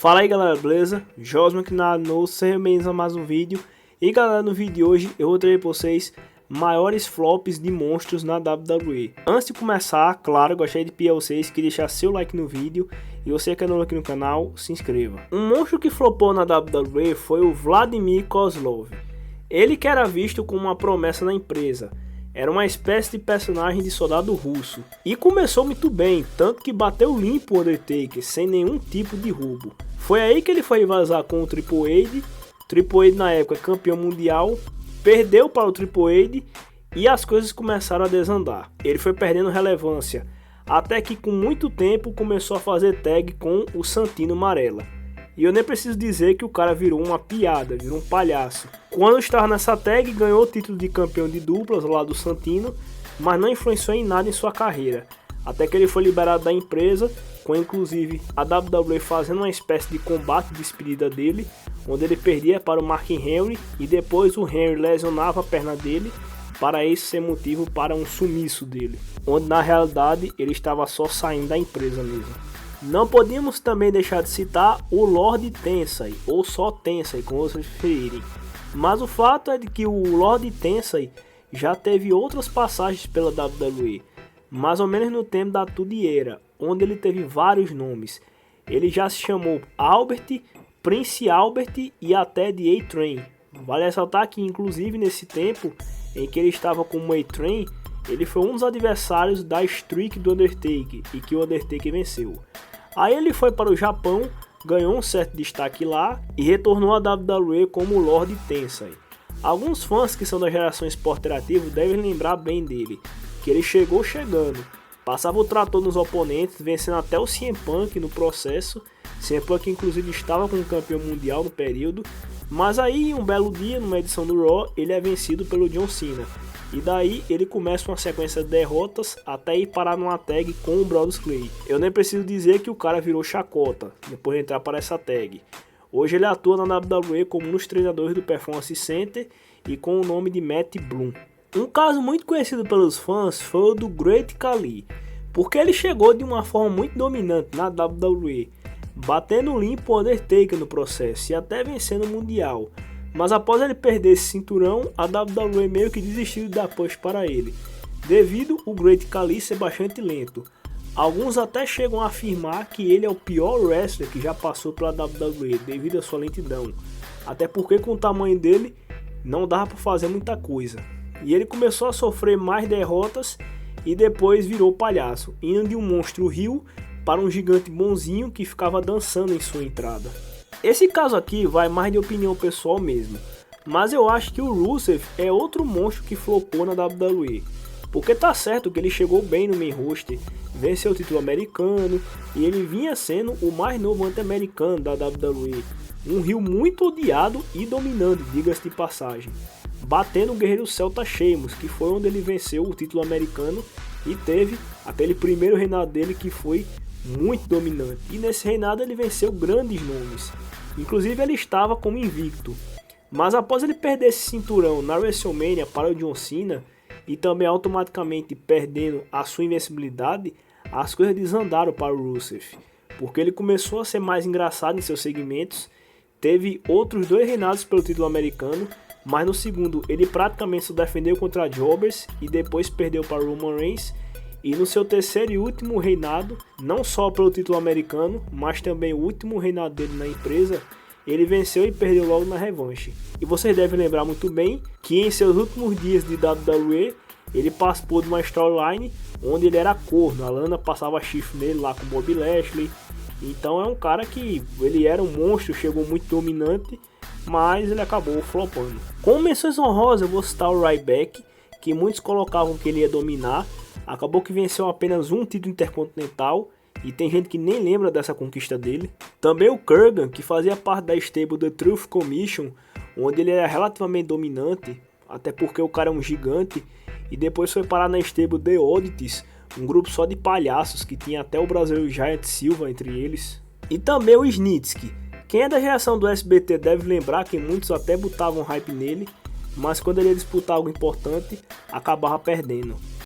Fala aí galera, beleza? Josman aqui na no sejam bem-vindos a mais um vídeo. E galera, no vídeo de hoje eu vou trazer para vocês maiores flops de monstros na WWE. Antes de começar, claro, gostaria de pedir a vocês que deixar seu like no vídeo. E você que é novo aqui no canal, se inscreva. Um monstro que flopou na WWE foi o Vladimir Kozlov. Ele que era visto como uma promessa na empresa. Era uma espécie de personagem de soldado russo. E começou muito bem, tanto que bateu limpo o Undertaker, sem nenhum tipo de roubo. Foi aí que ele foi rivalizar com o Triple H. Triple H na época campeão mundial, perdeu para o Triple H e as coisas começaram a desandar. Ele foi perdendo relevância, até que com muito tempo começou a fazer tag com o Santino Marella. E eu nem preciso dizer que o cara virou uma piada, virou um palhaço. Quando estava nessa tag, ganhou o título de campeão de duplas lá do Santino, mas não influenciou em nada em sua carreira. Até que ele foi liberado da empresa, com inclusive a WWE fazendo uma espécie de combate de despedida dele, onde ele perdia para o Mark Henry e depois o Henry lesionava a perna dele, para isso ser motivo para um sumiço dele, onde na realidade ele estava só saindo da empresa mesmo. Não podíamos também deixar de citar o Lord Tensai, ou só Tensai, como vocês preferirem. Mas o fato é de que o Lord Tensai já teve outras passagens pela WWE, mais ou menos no tempo da Attitude Era, onde ele teve vários nomes. Ele já se chamou Albert, Prince Albert e até de A-Train. Vale ressaltar que inclusive nesse tempo em que ele estava como A-Train, ele foi um dos adversários da streak do Undertaker e que o Undertaker venceu. Aí ele foi para o Japão, ganhou um certo destaque lá e retornou à WWE como Lord Tensai. Alguns fãs que são da geração esporte interativo devem lembrar bem dele, que ele chegou chegando, passava o trator nos oponentes, vencendo até o CM Punk no processo. CM Punk inclusive estava como campeão mundial no período, mas aí um belo dia, numa edição do Raw, ele é vencido pelo John Cena. E daí ele começa uma sequência de derrotas até ir parar numa tag com o Brodus Clay. Eu nem preciso dizer que o cara virou chacota depois de entrar para essa tag. Hoje ele atua na WWE como um dos treinadores do Performance Center e com o nome de Matt Bloom. Um caso muito conhecido pelos fãs foi o do Great Khali, porque ele chegou de uma forma muito dominante na WWE, batendo limpo o Undertaker no processo e até vencendo o Mundial. Mas após ele perder esse cinturão, a WWE meio que desistiu de dar push para ele, devido o Great Khali ser bastante lento. Alguns até chegam a afirmar que ele é o pior wrestler que já passou pela WWE, devido à sua lentidão. Até porque com o tamanho dele, não dava para fazer muita coisa. E ele começou a sofrer mais derrotas e depois virou palhaço, indo de um monstro heel para um gigante bonzinho que ficava dançando em sua entrada. Esse caso aqui vai mais de opinião pessoal mesmo, mas eu acho que o Rusev é outro monstro que flopou na WWE, porque tá certo que ele chegou bem no main roster, venceu o título americano e ele vinha sendo o mais novo anti-americano da WWE, um heel muito odiado e dominante, diga-se de passagem, batendo o guerreiro Celta Sheamus, que foi onde ele venceu o título americano e teve aquele primeiro reinado dele que foi muito dominante, e nesse reinado ele venceu grandes nomes. Inclusive ele estava como invicto, mas após ele perder esse cinturão na WrestleMania para o John Cena e também automaticamente perdendo a sua invencibilidade, as coisas desandaram para o Rusev, porque ele começou a ser mais engraçado em seus segmentos, teve outros 2 reinados pelo título americano, mas no segundo ele praticamente se defendeu contra Jobbers e depois perdeu para Roman Reigns. E no seu terceiro e último reinado, não só pelo título americano, mas também o último reinado dele na empresa, ele venceu e perdeu logo na revanche. E vocês devem lembrar muito bem que em seus últimos dias de WWE, ele participou de uma storyline onde ele era corno, a Lana passava chifre nele lá com o Bobby Lashley. Então é um cara que ele era um monstro, chegou muito dominante, mas ele acabou flopando. Como menções honrosas, eu vou citar o Ryback, que muitos colocavam que ele ia dominar. Acabou que venceu apenas um título intercontinental e tem gente que nem lembra dessa conquista dele. Também o Kurgan, que fazia parte da stable The Truth Commission, onde ele era relativamente dominante, até porque o cara é um gigante, e depois foi parar na stable The Oddities, um grupo só de palhaços que tinha até o brasileiro Giant Silva entre eles. E também o Snitsky. Quem é da geração do SBT deve lembrar que muitos até botavam hype nele, mas quando ele ia disputar algo importante, acabava perdendo.